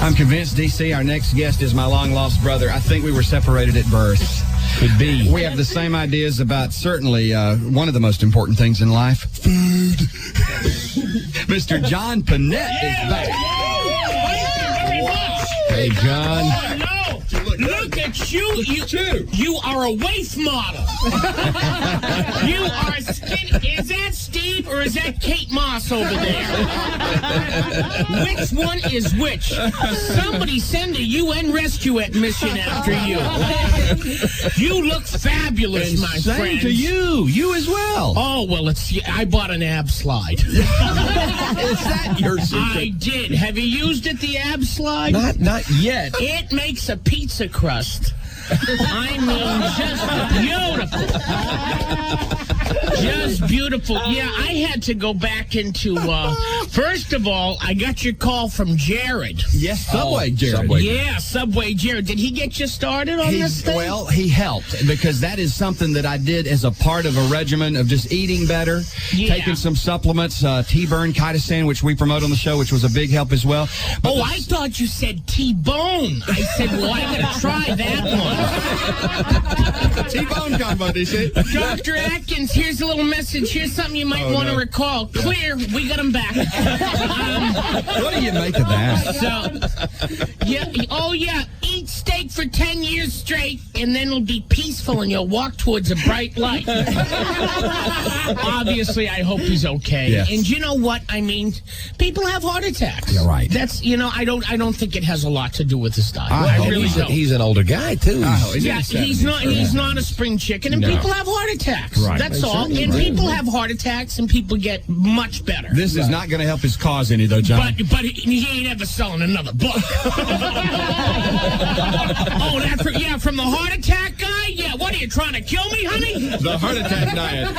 I'm convinced, D.C., our next guest is my long-lost brother. I think we were separated at birth. Could be. We have the same ideas about certainly one of the most important things in life, food. Mr. John Pinette is back. Hey, John. Oh, no. Look at you. You are a waif model. You are skinny. Is that Steve or is that Kate Moss over there? Which one is which? Somebody send a UN rescue mission after you. You look fabulous, my friend. Same to you. You as well. Oh, well, I bought an ab slide. Is that your secret? I did. Have you used it, the ab slide? Not yet. It makes a pizza crust. I mean, just beautiful. Just beautiful. Yeah, I had to go back into, first of all, I got your call from Jared. Yes, Subway Jared. Subway. Yeah, Subway Jared. Did he get you started on this thing? Well, he helped because that is something that I did as a part of a regimen of just eating better, taking some supplements, T-Burn, chitosan, which we promote on the show, which was a big help as well. But I thought you said T-Bone. I said, well, I got to try that one. T-Bone combo, DC. Dr. Atkins, here's a little message. Here's something you might want to recall. Clear, we got him back. What do you make of that? Eat steak for 10 years straight, and then it'll be peaceful, and you'll walk towards a bright light. Obviously, I hope he's okay. Yes. And you know what? I mean, people have heart attacks. You're right. That's, I don't think it has a lot to do with his diet. I really don't. He's an older guy, too. He's not a spring chicken, and people have heart attacks. Right. That's all. And people have heart attacks, and people get much better. This is not going to help his cause any, though, John. But he ain't ever selling another book. From the heart attack guy? Yeah, what are you trying to kill me, honey? The heart attack diet.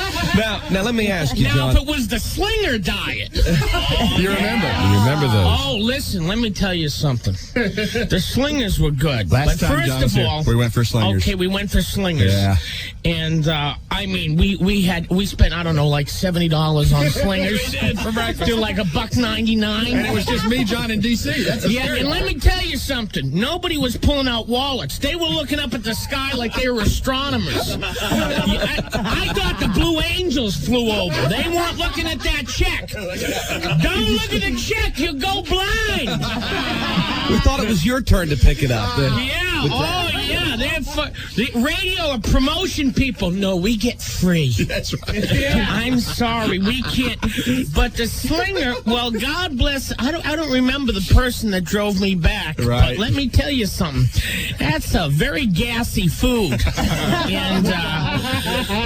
Now let me ask you, Now, John. if it was the slinger diet. You remember? You remember those? Oh, listen, let me tell you something. The slingers were good. Last but time first John was of here, all, we went for slingers. Okay, we went for slingers. Yeah. And, I mean, we spent, I don't know, like $70 on slingers. We did for breakfast. To like $1.99. And it was just me, John, and DC. That's and let me tell you something. Nobody was pulling out wallets. They were looking up at the sky like they were astronomers. I thought the Blue Angels flew over. They weren't looking at that check. Don't look at the check. You'll go blind. We thought it was your turn to pick it up. The radio or promotion people. No, we get free. That's right. I'm sorry, we can't. But the slinger, well, God bless. I don't remember the person that drove me back. Right. But let me tell you something. That's a very gassy food. And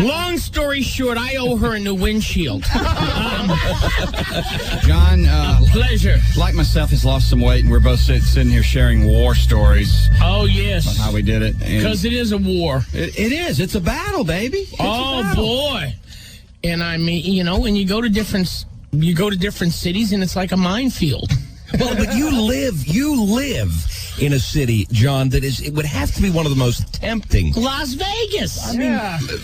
long story short, I owe her a new windshield. John, Pleasure. like myself, has lost some weight, and we're both sitting here sharing war stories. Oh, yes. On how we did it. Because it is a war. It is. It's a battle, baby. It's Oh, a battle. boy. And I mean, when you go to different cities, and it's like a minefield. Well, but you live in a city, John, it would have to be one of the most tempting. Las Vegas. I mean,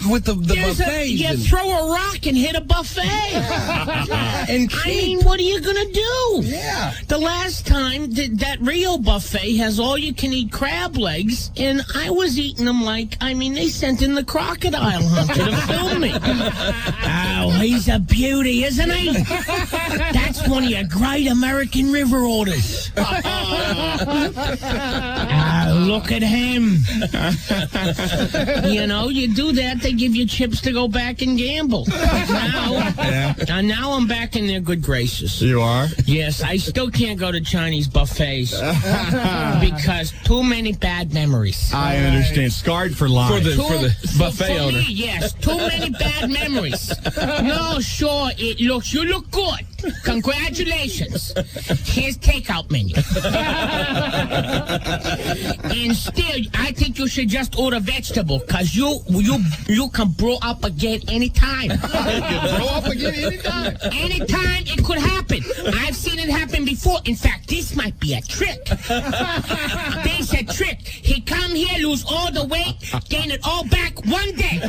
with the buffets. You throw a rock and hit a buffet. What are you going to do? Yeah. The last time, that Rio buffet has all-you-can-eat crab legs, and I was eating them they sent in the crocodile hunter to film me. Oh, he's a beauty, isn't he? That's one of your great American river orders. Look at him. You do that, they give you chips to go back and gamble. Now I'm back in their good graces. You are? Yes, I still can't go to Chinese buffets because too many bad memories. I understand. Scarred for life. For the buffet owner. Me, yes, too many bad memories. No, sure, you look good. Congratulations. Here's takeout menu. And still, I think you should just order vegetable, because you can blow up again anytime. You blow up again anytime. Anytime it could happen. I've seen it happen before. In fact, this might be a trick. There's a trick. He come come here, lose all the weight, gain it all back one day.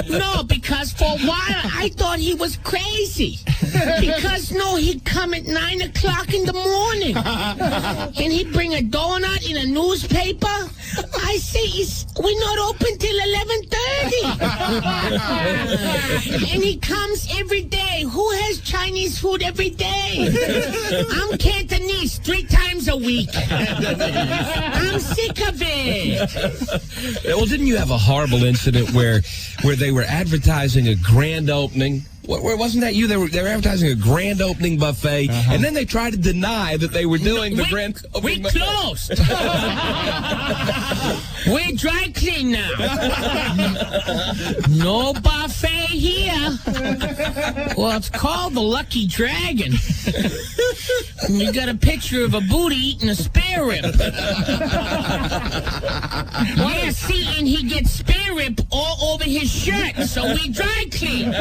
No, because for a while I thought he was crazy. Because, no, he'd come at 9 o'clock in the morning. And he'd bring a donut in a newspaper. I say, we're not open till 11:30. And he comes every day. Who has Chinese food every day? I'm Cantonese 3 times a week. I'm sick of it. Well, didn't you have a horrible incident where they were advertising a grand opening? Where wasn't that you? They were advertising a grand opening buffet, and then they tried to deny that they were doing the grand opening buffet. We closed. We're dry clean now. No buffet here. Well, it's called the Lucky Dragon. And you got a picture of a booty eating a spare rib. Yeah, see, and he gets spare rib all over his shirt, so we dry clean.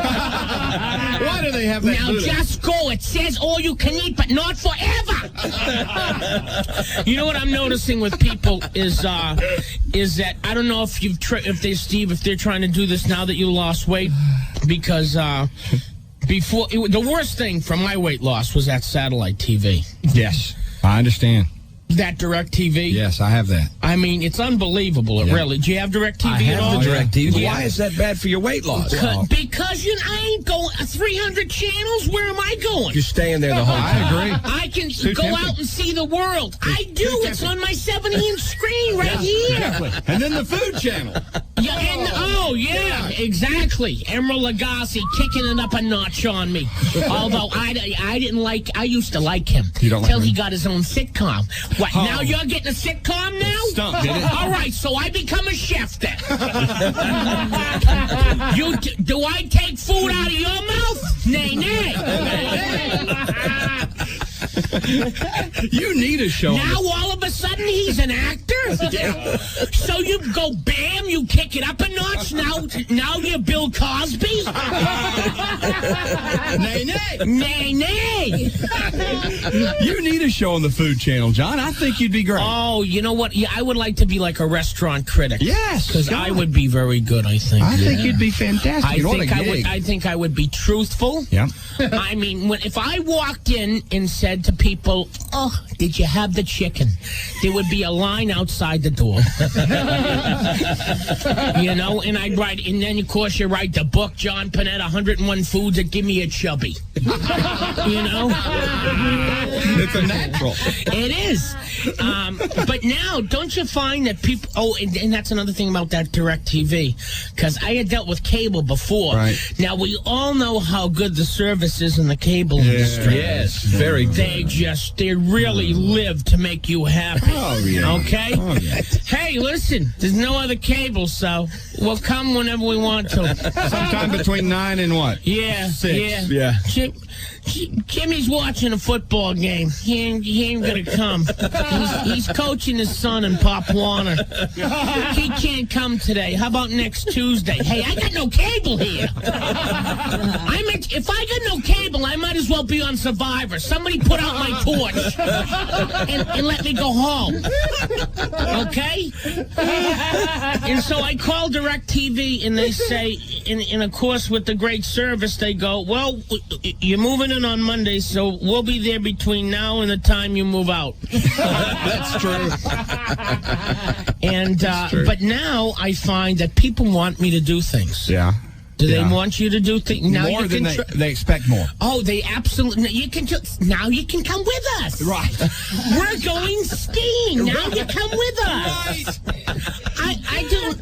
Why do they have that? Now just go. It says all you can eat, but not forever. You know what I'm noticing with people is that I don't know if if they're trying to do this now that you lost weight, because before the worst thing from my weight loss was that satellite TV. Yes, I understand. That DirecTV? Yes, I have that. I mean, it's unbelievable. It really. Do you have DirecTV I have at all? the DirecTV. Yeah. Why is that bad for your weight loss? Because I ain't going 300 channels. Where am I going? You're staying there the whole time. I agree. I can go out and see the world. I do. It's on my 70-inch screen right here. Exactly. And then the Food Channel. Yeah, exactly. Emeril Lagasse kicking it up a notch on me. Although I used to like him. You don't like Till he him? got his own sitcom. What, now you're getting a sitcom now? Stump, did it? All right, so I become a chef then. Do I take food out of your mouth? Nay, nay. You need a show. Now all of a sudden he's an actor? So you go bam, you kick it up a notch. Now you're Bill Cosby? Nay, nay. Nay, nay. You need a show on the Food Channel, John. I think you'd be great. Oh, you know what? Yeah, I would like to be like a restaurant critic. Yes, because I would be very good. I think. I think you'd be fantastic. I think I would be truthful. Yeah. I mean, if I walked in and said to people, "Oh, did you have the chicken?" there would be a line outside the door. You know, and I'd write, and then of course you write the book, John Pinette, 101 Foods That Give Me a Chubby. You know, It's a natural. it is. But now, don't you find that people? Oh, and that's another thing about that DirecTV, because I had dealt with cable before. Right. Now we all know how good the service is in the cable industry. Yes, very good. They really live to make you happy. Oh, yeah. Okay? Oh, yeah. Hey, listen, there's no other cable, so we'll come whenever we want to. Sometime between 9 and what? Yeah. 6. Yeah. Jimmy's watching a football game. He ain't gonna come. He's coaching his son in Pop Warner. He can't come today. How about next Tuesday? Hey, I got no cable here. If I got no cable, I might as well be on Survivor. Somebody put out my torch and let me go home. Okay? And so I call DirecTV, and they say, and of course with the great service, they go, well, you're moving in on Monday, so we'll be there between now and the time you move out. That's true. And but now I find that people want me to do things. Yeah. Do they want you to do things? Now more than they expect more. Oh, they absolutely. Now you can come with us. Right. We're going skiing. Now you come with us. Right. I do.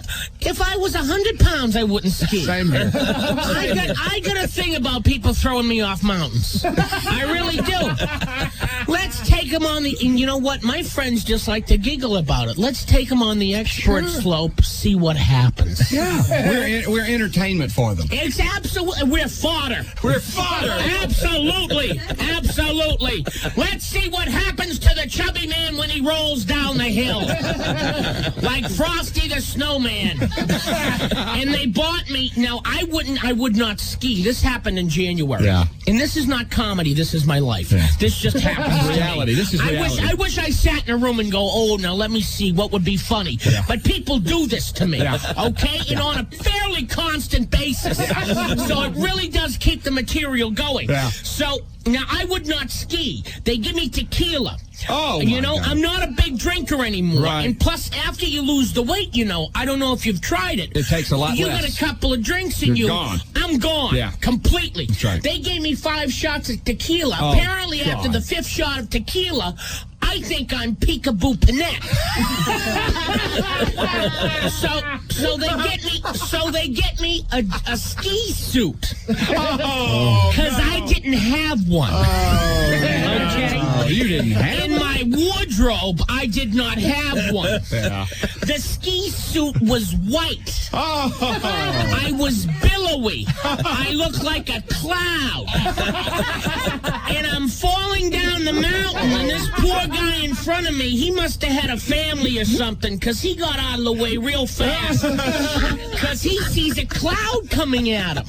If I was 100 pounds, I wouldn't ski. Same here. I got a thing about people throwing me off mountains. I really do. Let's take them on the. And you know what? My friends just like to giggle about it. Let's take them on the expert slope. See what happens. Yeah. We're entertainment for them. It's absolutely. We're fodder. We're fodder. Absolutely. Absolutely. Let's see what happens to the chubby man when he rolls down the hill. Like Frosty the Snowman. And they bought me. Now, I would not ski. This happened in January. Yeah. And this is not comedy. This is my life. Yeah. This just happened. reality. This is reality. I wish I sat in a room and go, oh, now let me see what would be funny. Yeah. But people do this to me, okay? And on a fairly constant basis. So it really does keep the material going. Yeah. So now I would not ski. They give me tequila. Oh, you know, God. I'm not a big drinker anymore. Right. And plus, after you lose the weight, you know, I don't know if you've tried it. It takes a lot less. You get a couple of drinks and You're gone. I'm gone. Yeah. Completely. That's right. They gave me 5 shots of tequila. Oh, Apparently, God. after the 5th shot of tequila, I think I'm Peekaboo Pinette. so they get me a ski suit. Because I didn't have one. Okay. You didn't have In my wardrobe, I did not have one. Yeah. The ski suit was white. Oh. I was billowy. I looked like a cloud. And I'm falling down the mountain, and this poor guy in front of me, he must have had a family or something, because he got out of the way real fast. Because he sees a cloud coming at him.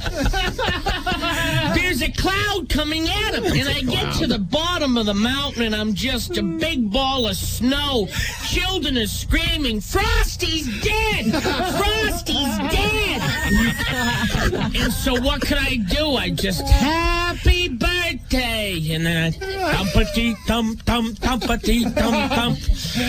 There's a cloud coming at him. And I get to the bottom of the mountain, and I'm just a big ball of snow. Children are screaming, Frosty's dead! Frosty's dead! And so what could I do? I just, happy birthday! And then I, thumpity-thump-thump-thumpity-thump-thump.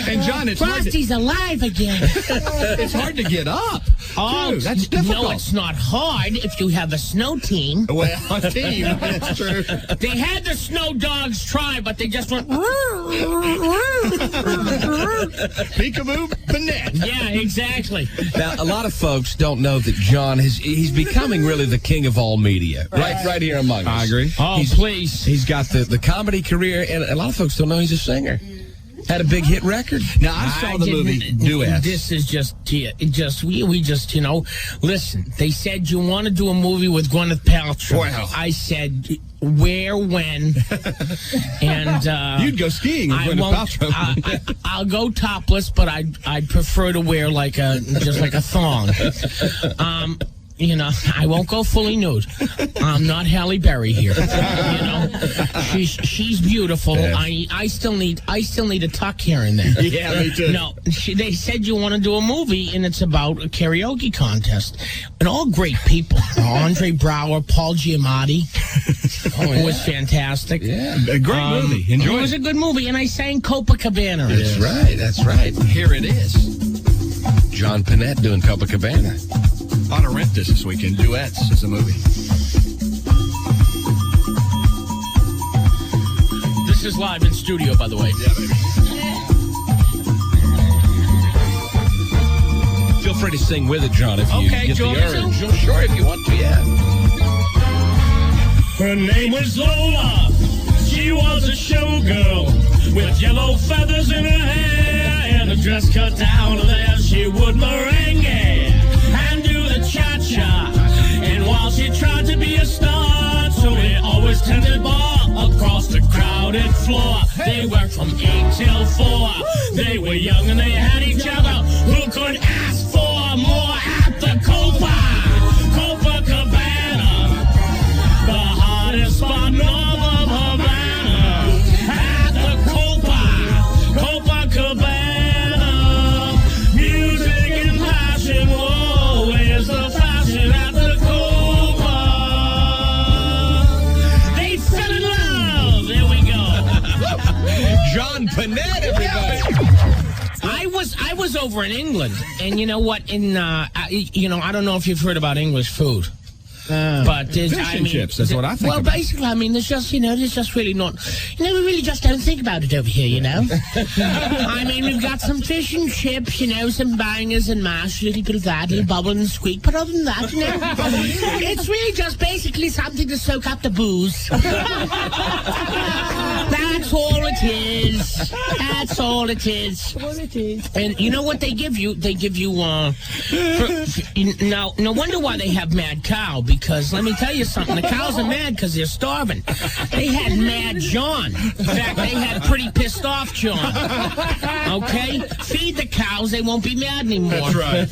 And John, it's Frosty's alive again. It's hard to get up. Oh, Dude, that's difficult. No, it's not hard if you have a snow team. Well, a team, that's true. They had the snow dogs try, but they just went... Peekaboo Pinette. Yeah, exactly. Now, a lot of folks don't know that John he's becoming really the king of all media, right here among us. I agree. Oh, please. He's got the comedy career, and a lot of folks don't know he's a singer. Had a big hit record. Now, I saw the movie Duets. This is we just, you know, listen, they said you want to do a movie with Gwyneth Paltrow. Wow. I said, where, when, and... You'd go skiing with Gwyneth Paltrow. I'll go topless, but I'd prefer to wear just like a thong. You know, I won't go fully nude. I'm not Halle Berry here. You know, she's beautiful. Yes. I still need a tuck here and there. Yeah, me too. No, they said you want to do a movie, and it's about a karaoke contest, and all great people. Andre Braugher, Paul Giamatti, who was fantastic. Yeah, a great movie. Enjoy it. It was a good movie, and I sang Copacabana. That's right. Here it is. John Pinette doing Copacabana. Ought to rent this weekend. Duets is a movie. This is live in studio, by the way. Yeah, baby. Feel free to sing with it, John, if you get the urge. Sure, if you want to, yeah. Her name was Lola. She was a showgirl with yellow feathers in her hair and a dress cut down there. She would merengue and do the cha-cha. And while she tried to be a star, so they always tended bar across the crowded floor. They worked from 8 till 4. They were young and they had each other. Who could ask for more at the Copacabana? The hottest spot north of Havana. At the Copacabana. Music and passion, whoa, is the fashion at the Copa. They fell in love. There we go. John Pinette, everybody. I was over in England, and you know what? I don't know if you've heard about English food. But fish and chips, that's what I think Well, about. basically, I mean, there's just really not, we really just don't think about it over here, you know? I mean, we've got some fish and chips, some bangers and mash, a little bit of that, a little bubble and squeak, but other than that, it's really just basically something to soak up the booze. That's all it is. That's all it is. And you know what they give you? They give you, no wonder why they have Mad Cow, because because let me tell you something. The cows are mad because they're starving. They had Mad John. In fact, they had Pretty Pissed Off John. Okay? Feed the cows, they won't be mad anymore. That's right.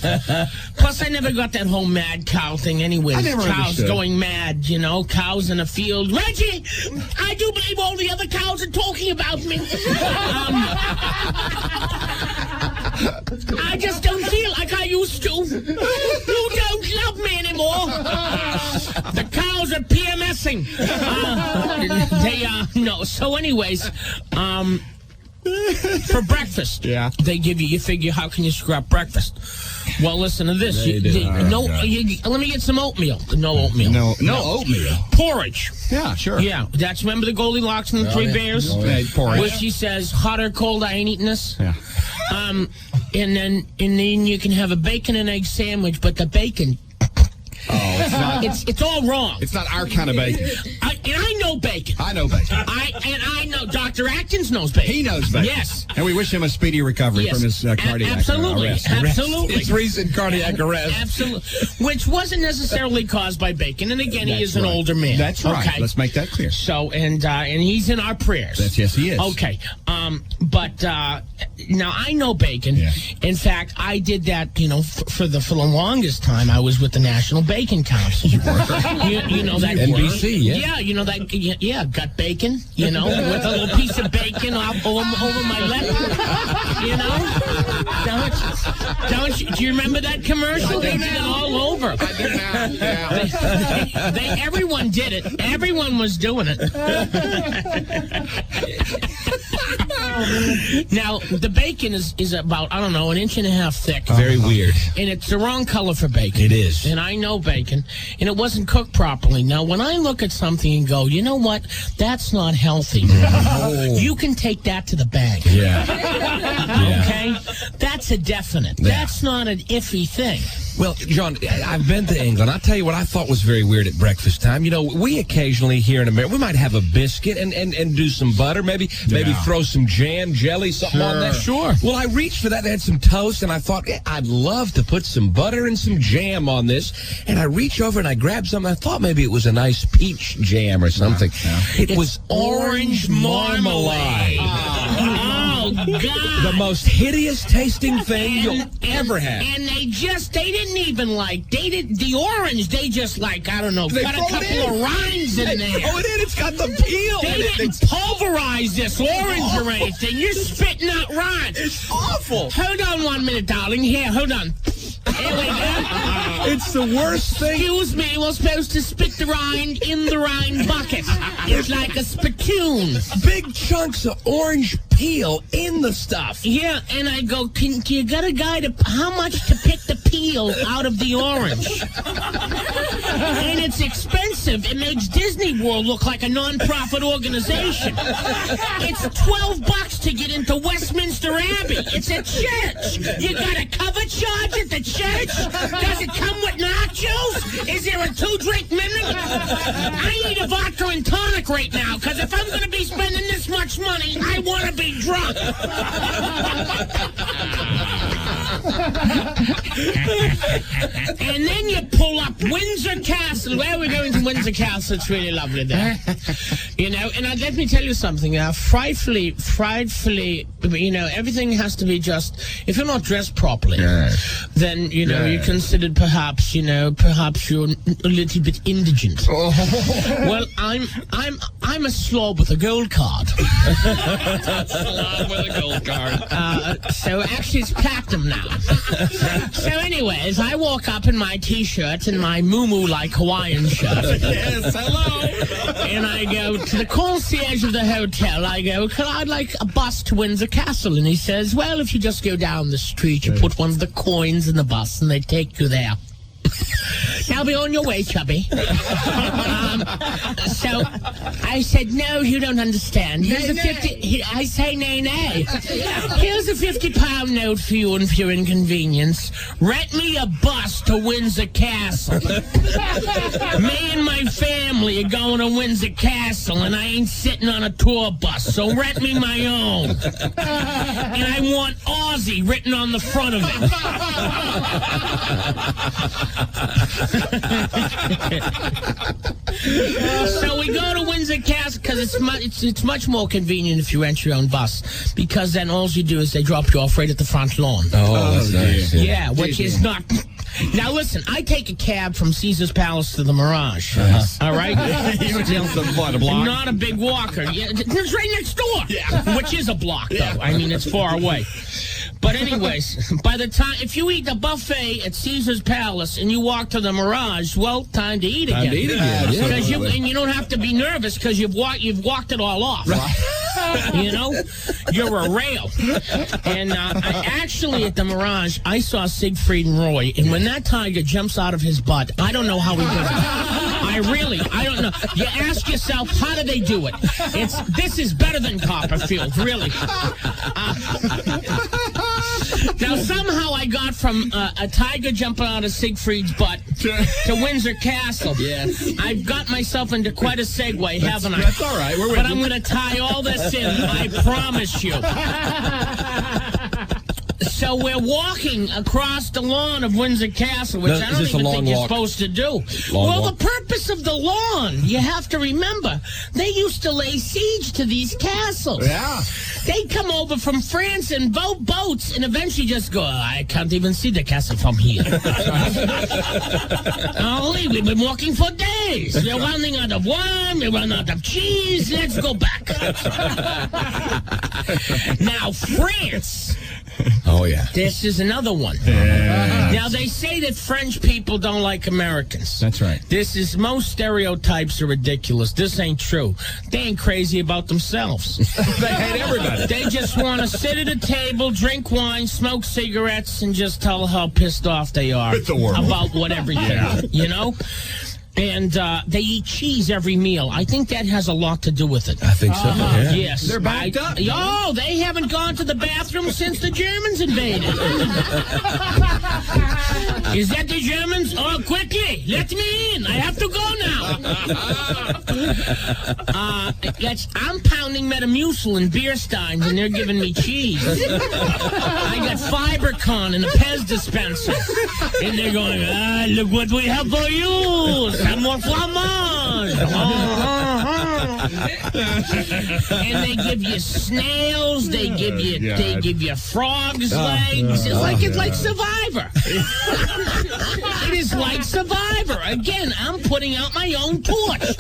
Plus, I never got that whole mad cow thing anyway. I never cows understood. going mad, cows in a field. Reggie, I do believe all the other cows are talking about me. I just don't feel like I used to. You don't love me anymore. The cows are PMSing. No. So anyways, for breakfast, they give you figure, how can you screw up breakfast? Well, listen to this. Let me get some oatmeal. No oatmeal. No oatmeal. Porridge. Yeah, sure. Yeah, remember the Goldilocks and the Three Bears? Porridge. Where she says, hot or cold, I ain't eating this. Yeah. And then you can have a bacon and egg sandwich, but the bacon, it's all wrong. It's not our kind of bacon. I know bacon. I know bacon. I know Dr. Atkins knows bacon. He knows bacon. Yes. And we wish him a speedy recovery from his cardiac Absolutely. arrest. Absolutely. It's recent cardiac arrest. Absolutely. Which wasn't necessarily caused by bacon. And again, he is an older man. That's right. Okay. Let's make that clear. So, and he's in our prayers. Yes, he is. Okay. But now I know bacon. Yeah. In fact, I did that, for the longest time. I was with the National Bacon Council. You were. You know that. NBC, yeah. Yeah, you know that. Yeah, got bacon, with a little piece of bacon over my lip. Don't you? Do you remember that commercial? They did it all over. I do now. Yeah. Everyone did it. Everyone was doing it. Now, the bacon is about, I don't know, 1.5 inches thick. Very weird. And it's the wrong color for bacon. It is. And I know bacon. And it wasn't cooked properly. Now, when I look at something and go, you know what? That's not healthy. You can take that to the bank. Yeah. Okay? That's a definite. Yeah. That's not an iffy thing. Well, John, I've been to England. I'll tell you what I thought was very weird at breakfast time. We occasionally here in America, we might have a biscuit and do some butter, maybe throw some jam, jelly, something on that. Sure. Well, I reached for that. They had some toast, and I thought, I'd love to put some butter and some jam on this. And I reached over and I grabbed something. I thought maybe it was a nice peach jam or something. It was orange marmalade. Oh, God. The most hideous tasting thing you'll ever have. And they didn't even the orange, they just I don't know, got a couple of rinds in there. Oh, it is. It's got the peel. They didn't pulverize this orange or anything. You're spitting out rinds. It's awful. Hold on 1 minute, darling. Here, hold on. Here we go. It's the worst thing. Excuse me, we're supposed to spit the rind in the rind bucket. It's like a spittoon. Big chunks of orange peel in the stuff. Yeah, and I go, can you got a guy how much to pick the peel out of the orange? And it's expensive. It makes Disney World look like a non-profit organization. It's $12 to get into Westminster Abbey. It's a church. You got a cover charge at the church? Does it come with nachos? Is there a 2-drink minute? I need a vodka and tonic right now, because if I'm going to be spending this much money, I want to be drunk. And then you pull up Windsor Castle. Well, we're going to Windsor Castle. It's really lovely there. And let me tell you something. Frightfully, everything has to be just, if you're not dressed properly, then, you're considered perhaps you're a little bit indigent. Well, I'm a slob with a gold card. Slob with a gold card. So actually it's platinum now. So anyways, I walk up in my T-shirt and my moo-moo-like Hawaiian shirt. Yes, hello. And I go to the concierge of the hotel. I go, I'd like a bus to Windsor Castle. And he says, well, if you just go down the street, you put one of the coins in the bus and they take you there. Now be on your way, chubby. So I said, no, you don't understand. Here's a 50. I say, nay. Here's a £50 note for you and for your inconvenience. Rent me a bus to Windsor Castle. Me and my family are going to Windsor Castle, and I ain't sitting on a tour bus, so rent me my own. And I want Aussie written on the front of it. So we go to Windsor Castle because it's much more convenient if you rent your own bus, because then all you do is they drop you off right at the front lawn. Oh, that's nice. Yeah, which is not... Now, listen, I take a cab from Caesar's Palace to the Mirage. All right? Not a big walker. Yeah, it's right next door, which is a block, though. I mean, it's far away. But anyways, by the time, if you eat the buffet at Caesar's Palace and you walk to the Mirage, well, time to eat again. Because you don't have to be nervous because you've walked it all off. You know, you're a rail. And actually at the Mirage, I saw Siegfried and Roy, and when that tiger jumps out of his butt, I don't know how he does it. I don't know. You ask yourself, how do they do it? This is better than Copperfield, really. Now, somehow I got from a tiger jumping out of Siegfried's butt to Windsor Castle. Yes. I've got myself into quite a segue, haven't I? That's all right. We're with But I'm going to tie all this in, I promise you. So we're walking across the lawn of Windsor Castle, which I don't even think you're supposed to do. The purpose of the lawn, you have to remember, they used to lay siege to these castles. Yeah. They'd come over from France in boats and eventually just go, I can't even see the castle from here. Holy, we've been walking for days. We're running out of wine, we run out of cheese, let's go back. Now, France. Oh, yeah. This is another one. Yeah. Now, they say that French people don't like Americans. That's right. Most stereotypes are ridiculous. This ain't true. They ain't crazy about themselves. They hate everybody. They just want to sit at a table, drink wine, smoke cigarettes, and just tell how pissed off they are about whatever you know? And they eat cheese every meal. I think that has a lot to do with it. I think so. Yeah. Yes. They're backed up. Oh, they haven't gone to the bathroom since the Germans invaded. Is that the Germans? Oh, quickly, let me in. I have to go now. I'm pounding Metamucil in beer steins, and they're giving me cheese. I got Fibercon in a Pez dispenser. And they're going, look what we have for you. Some more fromage. And they give you snails. They give you frogs' legs. It's like Survivor. It is like Survivor. Again, I'm putting out my own torch.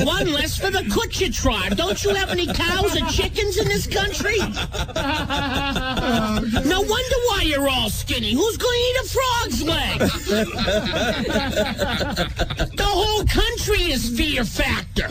One less for the Kutcher tribe. Don't you have any cows or chickens in this country? No wonder why you're all skinny. Who's going to eat a frog's leg? The whole country is Fear Factor.